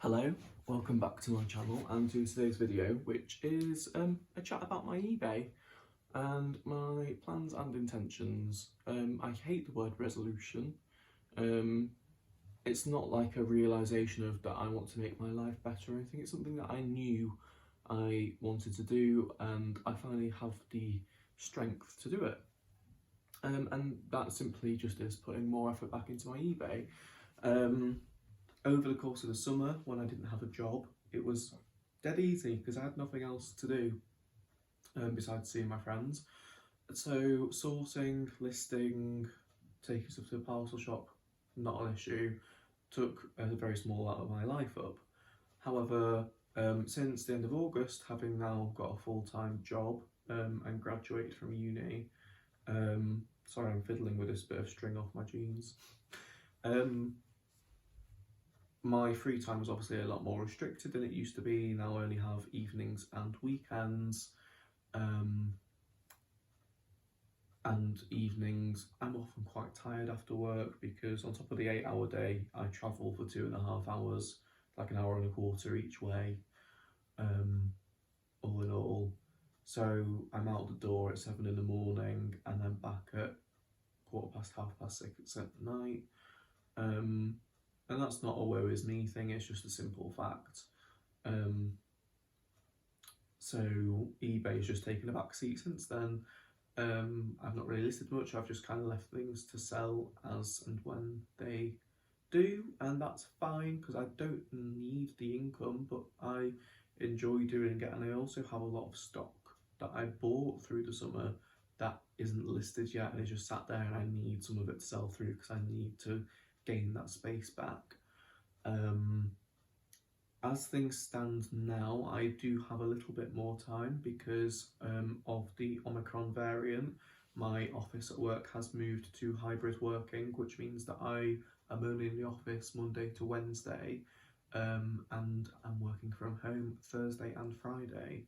Hello, welcome back to my channel and to today's video, which is a chat about my eBay and my plans and intentions. I hate the word resolution. It's not like a realisation of that I want to make my life better. I think it's something that I knew I wanted to do and I finally have the strength to do it. And that simply just is putting more effort back into my eBay. Over the course of the summer, when I didn't have a job, it was dead easy because I had nothing else to do besides seeing my friends. So sourcing, listing, taking stuff to the parcel shop, not an issue, took a very small amount of my life up. However, since the end of August, having now got a full-time job and graduated from uni, sorry I'm fiddling with this bit of string off my jeans, my free time is obviously a lot more restricted than it used to be. Now I only have evenings and weekends. And evenings, I'm often quite tired after work because on top of the 8-hour day, I travel for 2.5 hours, like an hour and a quarter each way, all in all. So I'm out the door at 7 in the morning and then back at 6:15 at night. And that's not a woe is me thing, it's just a simple fact. So eBay's just taken a back seat since then. I've not really listed much, I've just kind of left things to sell as and when they do, and that's fine because I don't need the income, but I enjoy doing it, and I also have a lot of stock that I bought through the summer that isn't listed yet and it just sat there, and I need some of it to sell through because I need to gain that space back. As things stand now, I do have a little bit more time because of the Omicron variant. My office at work has moved to hybrid working, which means that I am only in the office Monday to Wednesday, and I'm working from home Thursday and Friday.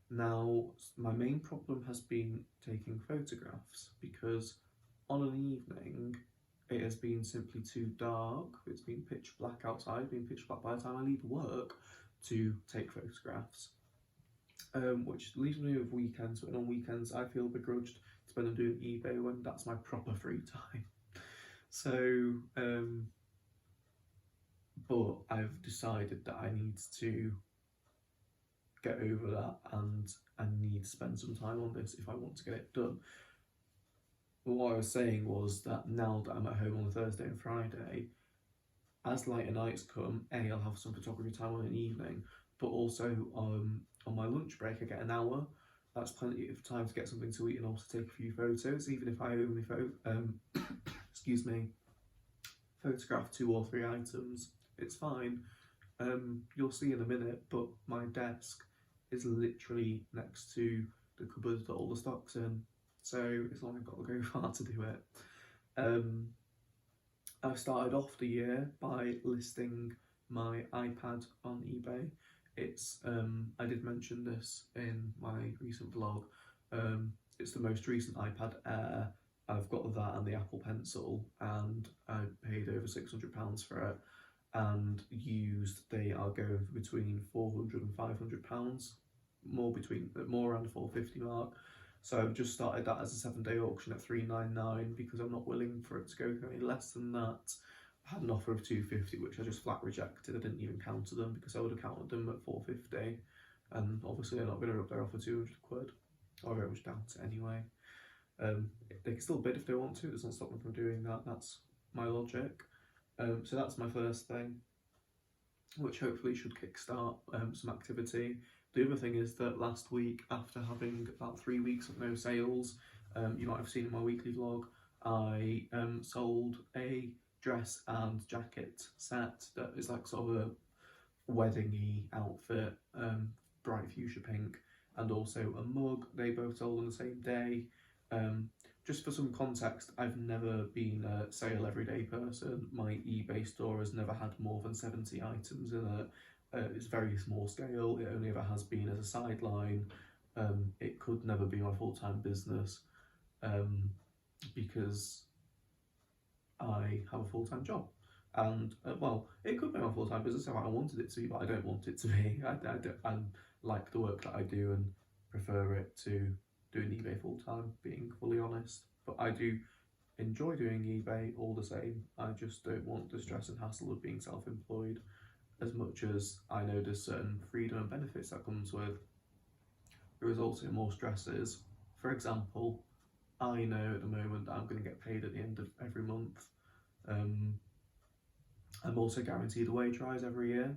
Now, my main problem has been taking photographs because on an evening, it has been simply too dark, it's been pitch black outside, been pitch black by the time I leave work to take photographs, which leaves me with weekends, and on weekends I feel begrudged to spend on doing eBay when that's my proper free time. So, but I've decided that I need to get over that and I need to spend some time on this if I want to get it done. What I was saying was that now that I'm at home on a Thursday and Friday, as lighter nights come, I'll have some photography time on an evening, but also on my lunch break I get an hour. That's plenty of time to get something to eat and also take a few photos, even if I only photograph 2 or 3 items, it's fine. You'll see in a minute, but my desk is literally next to the cupboard that all the stock's in. So it's not like I've got to go far to do it. I've started off the year by listing my iPad on eBay. It's I did mention this in my recent vlog. It's the most recent iPad Air. I've got that and the Apple Pencil, and I paid over £600 for it, and they are going for between £400 and £500, more around the £450 mark. So I've just started that as a 7-day auction at £399 because I'm not willing for it to go any less than that. I had an offer of £250, which I just flat rejected. I didn't even counter them because I would have counted them at £450, and obviously they're not going to up their offer £200, or I very much doubt it anyway. They can still bid if they want to, it doesn't stop them from doing that, that's my logic. So that's my first thing, which hopefully should kickstart some activity. The other thing is that last week, after having about 3 weeks of no sales, you might have seen in my weekly vlog, I sold a dress and jacket set that is like sort of a wedding-y outfit, bright fuchsia pink, and also a mug. They both sold on the same day. Just for some context, I've never been a sale everyday person. My eBay store has never had more than 70 items in it. It's very small scale, it only ever has been as a sideline. It could never be my full-time business because I have a full-time job. And well, it could be my full-time business if I wanted it to be, but I don't want it to be. I like the work that I do and prefer it to doing eBay full-time, being fully honest. But I do enjoy doing eBay all the same. I just don't want the stress and hassle of being self-employed, as much as I know there's certain freedom and benefits that comes with. There is also more stresses. For example, I know at the moment that I'm going to get paid at the end of every month. I'm also guaranteed a wage rise every year,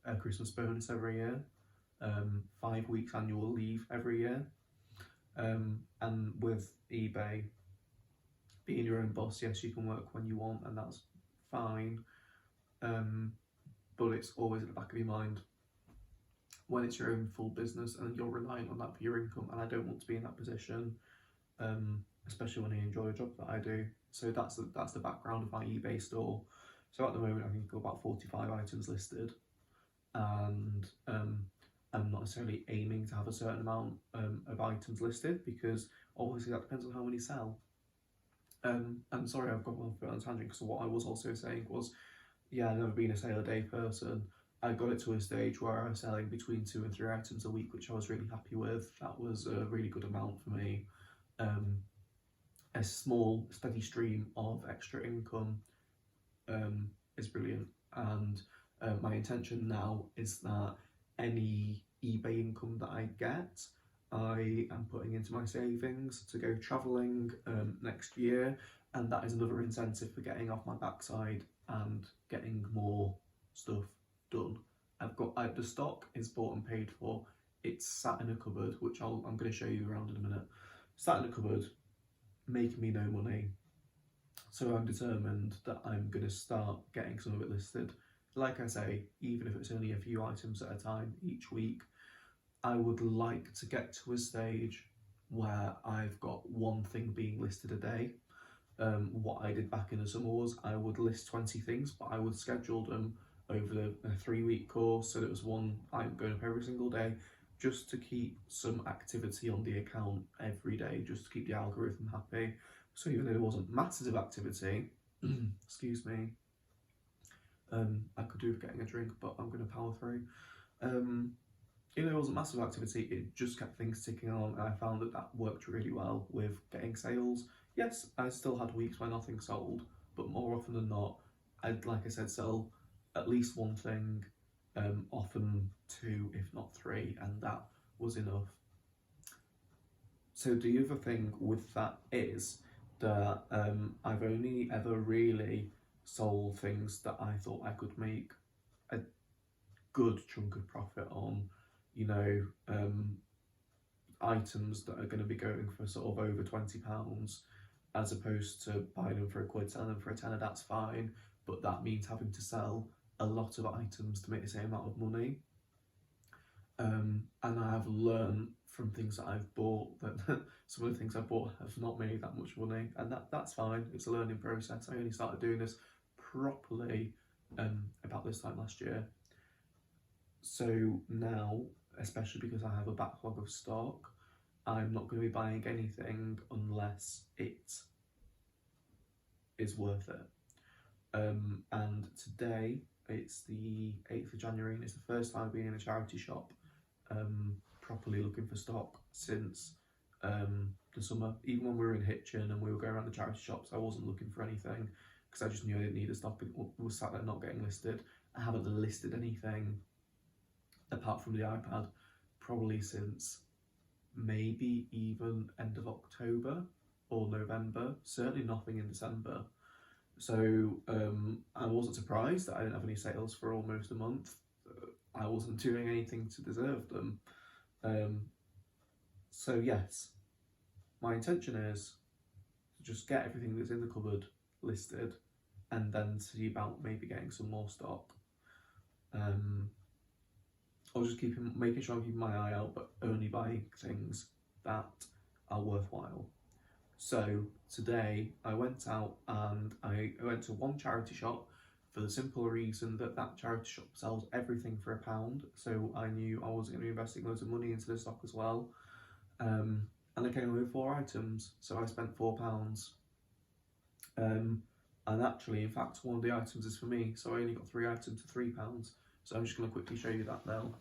a Christmas bonus every year, 5 weeks annual leave every year. And with eBay, being your own boss, yes, you can work when you want, and that's fine. But it's always at the back of your mind when it's your own full business and you're relying on that for your income. And I don't want to be in that position, especially when I enjoy a job that I do. So that's the background of my eBay store. So at the moment, I think I've got about 45 items listed, and I'm not necessarily aiming to have a certain amount of items listed, because obviously that depends on how many sell. And sorry, I've got one foot on a tangent, because what I was also saying was, yeah, I've never been a sale a day person. I got it to a stage where I was selling between 2 and 3 items a week, which I was really happy with. That was a really good amount for me. A small, steady stream of extra income is brilliant. And my intention now is that any eBay income that I get, I am putting into my savings to go travelling next year, and that is another incentive for getting off my backside and getting more stuff done. The stock is bought and paid for. It's sat in a cupboard, which I'm going to show you around in a minute. Sat in a cupboard, making me no money. So I'm determined that I'm going to start getting some of it listed. Like I say, even if it's only a few items at a time each week, I would like to get to a stage where I've got one thing being listed a day. What I did back in the summer was I would list 20 things, but I would schedule them over a 3-week course, so that was one item going up every single day, just to keep some activity on the account every day, just to keep the algorithm happy. So even though there wasn't masses of activity, excuse me, I could do with getting a drink, but I'm going to power through. Even though there wasn't massive activity, it just kept things ticking on, and I found that worked really well with getting sales. Yes, I still had weeks where nothing sold, but more often than not, I'd, like I said, sell at least one thing, often 2, if not 3, and that was enough. So the other thing with that is that I've only ever really sold things that I thought I could make a good chunk of profit on. You know, items that are going to be going for sort of over £20, as opposed to buying them for £1, selling them for £10. That's fine, but that means having to sell a lot of items to make the same amount of money. And I have learned from things that I've bought that some of the things I bought have not made that much money, and that's fine. It's a learning process. I only started doing this properly about this time last year. So now, especially because I have a backlog of stock, I'm not going to be buying anything unless it is worth it. And today, it's the 8th of January, and it's the first time I've been in a charity shop properly looking for stock since the summer. Even when we were in Hitchin and we were going around the charity shops, I wasn't looking for anything, because I just knew I didn't need a stock. It was sat there not getting listed. I haven't listed anything apart from the iPad probably since maybe even end of October or November, certainly nothing in December. So I wasn't surprised that I didn't have any sales for almost a month. I wasn't doing anything to deserve them. So yes, my intention is to just get everything that's in the cupboard listed, and then see about maybe getting some more stock. I'll just making sure I'm keeping my eye out, but only buying things that are worthwhile. So today I went out and I went to one charity shop, for the simple reason that charity shop sells everything for £1. So I knew I wasn't going to be investing loads of money into the stock as well. And I came away with 4 items, so I spent £4. And actually, in fact, one of the items is for me, so I only got 3 items for £3. So I'm just going to quickly show you that now.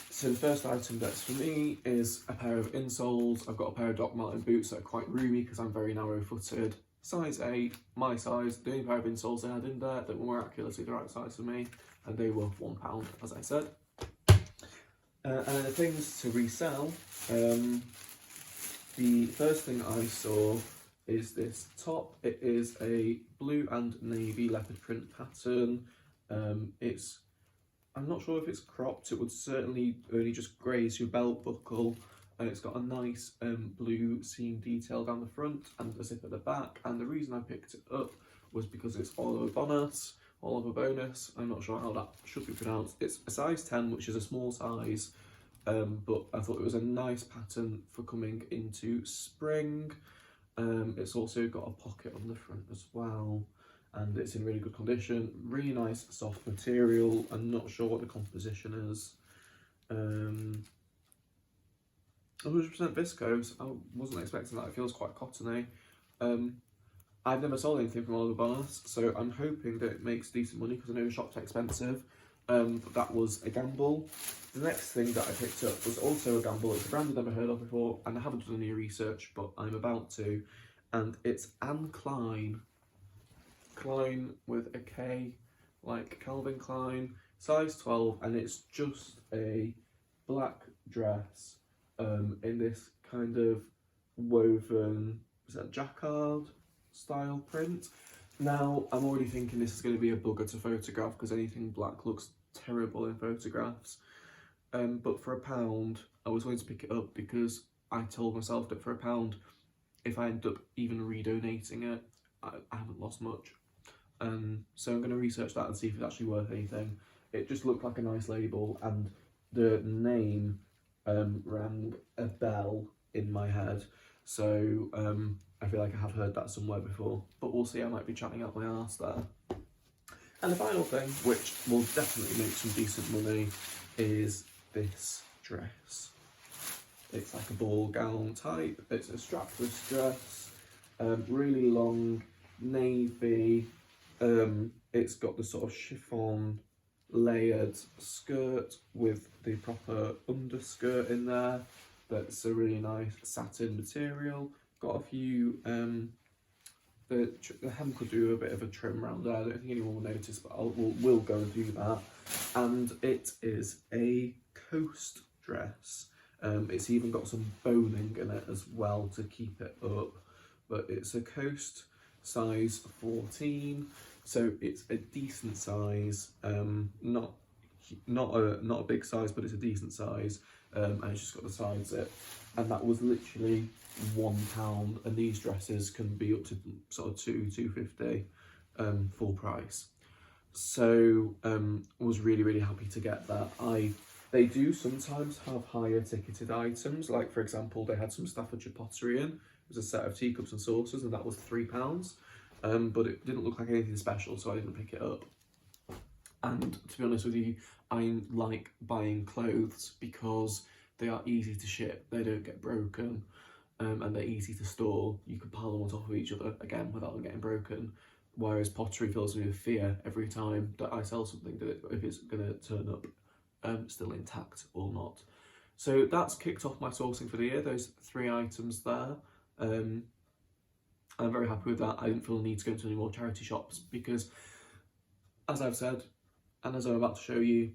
So the first item that's for me is a pair of insoles. I've got a pair of Doc Marten boots that are quite roomy because I'm very narrow-footed. Size 8, my size, the only pair of insoles I had in there that were miraculously the right size for me, and they were £1, as I said. And then the things to resell, the first thing I saw is this top. It is a blue and navy leopard print pattern. I'm not sure if it's cropped, it would certainly only just graze your belt buckle, and it's got a nice blue seam detail down the front and a zip at the back. And the reason I picked it up was because it's Oliver Bonus, Oliver Bonus, I'm not sure how that should be pronounced. It's a size 10, which is a small size, but I thought it was a nice pattern for coming into spring. It's also got a pocket on the front as well, and it's in really good condition. Really nice soft material. I'm not sure what the composition is. 100% viscose. I wasn't expecting that. It feels quite cottony. I've never sold anything from Oliver Bonus, so I'm hoping that it makes decent money because I know the shop's expensive. But that was a gamble. The next thing that I picked up was also a gamble. It's a brand I've never heard of before, and I haven't done any research, but I'm about to. And it's Anne Klein. Klein with a K, like Calvin Klein, size 12, and it's just a black dress in this kind of woven, is that jacquard style print. Now, I'm already thinking this is going to be a bugger to photograph because anything black looks terrible in photographs. But for £1, I was going to pick it up because I told myself that for £1, if I end up even redonating it, I haven't lost much. So I'm going to research that and see if it's actually worth anything. It just looked like a nice label, and the name rang a bell in my head. So I feel like I have heard that somewhere before, but we'll see. I might be chatting out my arse there. And the final thing, which will definitely make some decent money, is this dress. It's like a ball gown type. It's a strapless dress, really long, navy. It's got the sort of chiffon layered skirt with the proper underskirt in there. That's a really nice satin material. Got a few, the hem could do a bit of a trim around there. I don't think anyone will notice, but we'll go and do that. And it is a coast dress. It's even got some boning in it as well to keep it up. But it's a coast size 14, so it's a decent size. Not a big size, but it's a decent size. And it's just got the side zip, and that was literally £1. And these dresses can be up to sort of £2.50 full price. So was really happy to get that. They do sometimes have higher ticketed items, like for example they had some Staffordshire pottery in. It was a set of teacups and saucers, and that was £3. But it didn't look like anything special, so I didn't pick it up. And to be honest with you, I like buying clothes because they are easy to ship, they don't get broken, and they're easy to store. You can pile them on top of each other, again, without them getting broken. Whereas pottery fills me with fear every time that I sell something, that if it's going to turn up still intact or not. So that's kicked off my sourcing for the year, those 3 items there. I'm very happy with that. I didn't feel the need to go into any more charity shops because, as I've said, and as I'm about to show you,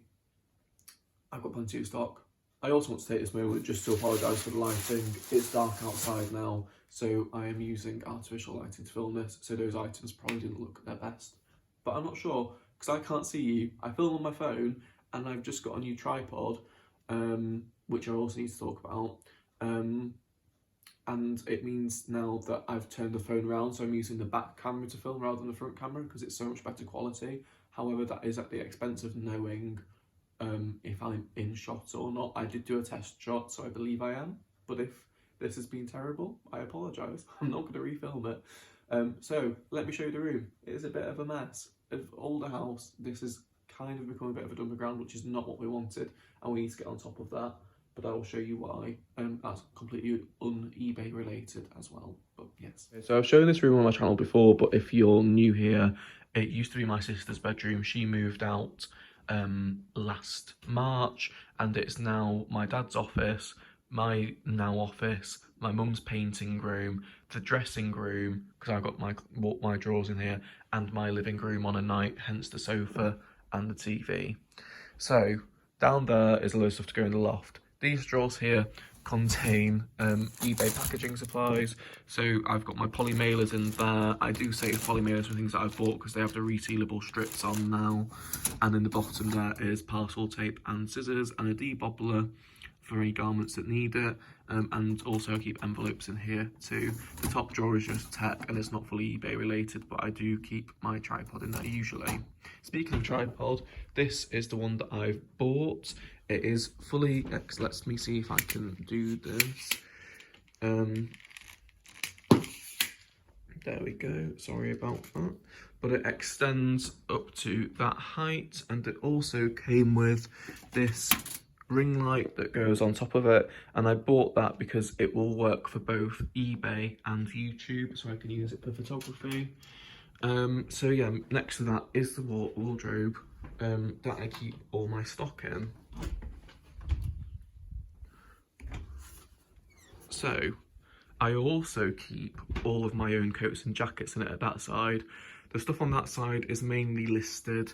I've got plenty of stock. I also want to take this moment just to apologise for the lighting. It's dark outside now, so I am using artificial lighting to film this, so those items probably didn't look their best. But I'm not sure, because I can't see you. I film on my phone, and I've just got a new tripod, which I also need to talk about. And it means now that I've turned the phone around, so I'm using the back camera to film rather than the front camera because it's so much better quality. However, that is at the expense of knowing if I'm in shot or not. I did do a test shot, so I believe I am. But if this has been terrible, I apologise. I'm not going to refilm it. So let me show you the room. It is a bit of a mess. An older house, this has kind of become a bit of a dumper ground, which is not what we wanted, and we need to get on top of that. But I will show you why. That's completely un-eBay related as well. But Yes. So I've shown this room on my channel before, but if you're new here, it used to be my sister's bedroom. She moved out last March, and it's now my dad's office, my now office, my mum's painting room, the dressing room, because I've got my drawers in here, and my living room on a night, hence the sofa and the TV. So down there is a load of stuff to go in the loft. These drawers here contain eBay packaging supplies. So I've got my poly mailers in there. I do save poly mailers for things that I've bought because they have the resealable strips on now. And in the bottom there is parcel tape and scissors and a debobbler for any garments that need it. And also I keep envelopes in here too. The top drawer is just tech and it's not fully eBay related, but I do keep my tripod in there usually. Speaking of tripod, this is the one that I've bought. It is fully, let me see if I can do this. There we go, sorry about that. But it extends up to that height, and it also came with this ring light that goes on top of it, and I bought that because it will work for both eBay and YouTube, so I can use it for photography. So yeah, next to that is the wardrobe that I keep all my stock in. So I also keep all of my own coats and jackets in it at that side. The stuff on that side is mainly listed.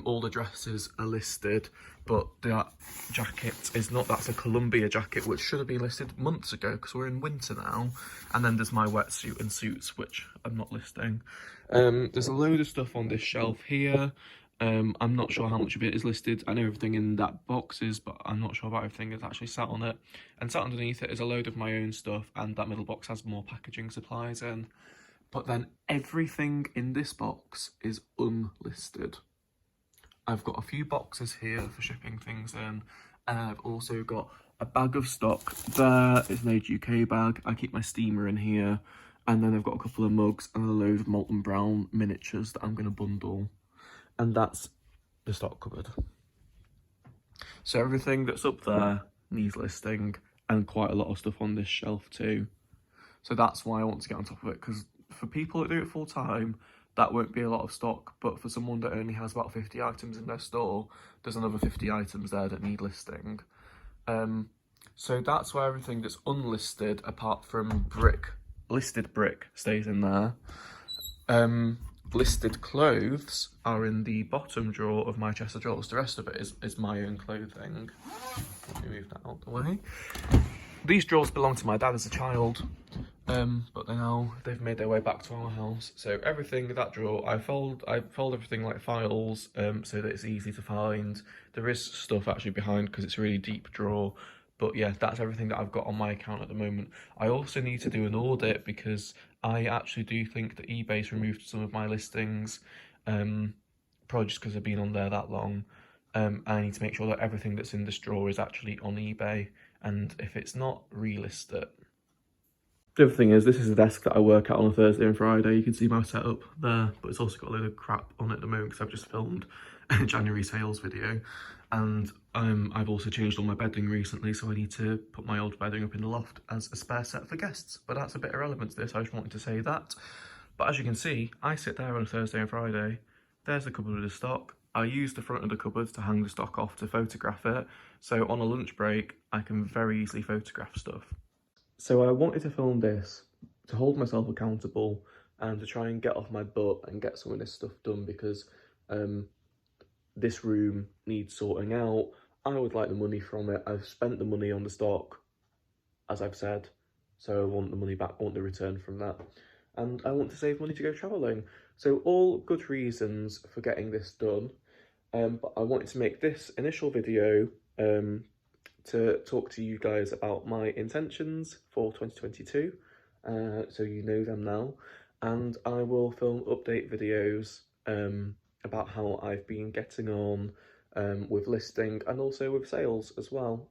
All the dresses are listed, but that jacket is not. That's a Columbia jacket, which should have been listed months ago because we're in winter now. And then there's my wetsuit and suits, which I'm not listing. There's a load of stuff on this shelf here. I'm not sure how much of it is listed. I know everything in that box is, but I'm not sure about everything that's actually sat on it. And sat underneath it is a load of my own stuff, and that middle box has more packaging supplies in. But then everything in this box is unlisted. I've got a few boxes here for shipping things in, and I've also got a bag of stock. There is an Age UK bag. I keep my steamer in here, and then I've got a couple of mugs and a load of Molten Brown miniatures that I'm going to bundle. And that's the stock cupboard. So everything that's up there needs listing, and quite a lot of stuff on this shelf too. So that's why I want to get on top of it, because for people that do it full time, that won't be a lot of stock, but for someone that only has about 50 items in their store, there's another 50 items there that need listing. So that's why everything that's unlisted, apart from listed brick, stays in there. Listed clothes are in the bottom drawer of my chest of drawers. The rest of it is my own clothing. Let me move that out the way. These drawers belong to my dad as a child, but they've made their way back to our house. So everything in that drawer, I fold everything like files, so that it's easy to find. There is stuff actually behind because it's a really deep drawer. But yeah, that's everything that I've got on my account at the moment. I also need to do an audit because I actually do think that eBay's removed some of my listings, probably just because I've been on there that long. I need to make sure that everything that's in this drawer is actually on eBay, and if it's not, relist it. The other thing is, this is a desk that I work at on a Thursday and Friday. You can see my setup there, but it's also got a load of crap on it at the moment because I've just filmed a January sales video. And I've also changed all my bedding recently, so I need to put my old bedding up in the loft as a spare set for guests. But that's a bit irrelevant to this, I just wanted to say that. But as you can see, I sit there on a Thursday and Friday. There's the cupboard of the stock. I use the front of the cupboard to hang the stock off to photograph it. So on a lunch break, I can very easily photograph stuff. So I wanted to film this to hold myself accountable and to try and get off my butt and get some of this stuff done, because this room needs sorting out. I would like the money from it. I've spent the money on the stock, as I've said, so I want the money back, I want the return from that. And I want to save money to go travelling. So all good reasons for getting this done. But I wanted to make this initial video to talk to you guys about my intentions for 2022. So you know them now. And I will film update videos about how I've been getting on with listing and also with sales as well.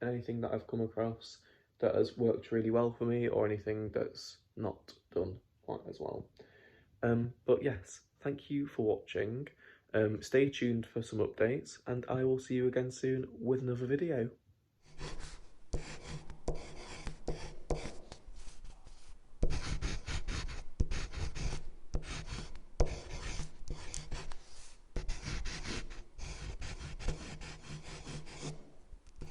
Anything that I've come across that has worked really well for me, or anything that's not done quite as well. But yes, thank you for watching. Stay tuned for some updates, and I will see you again soon with another video.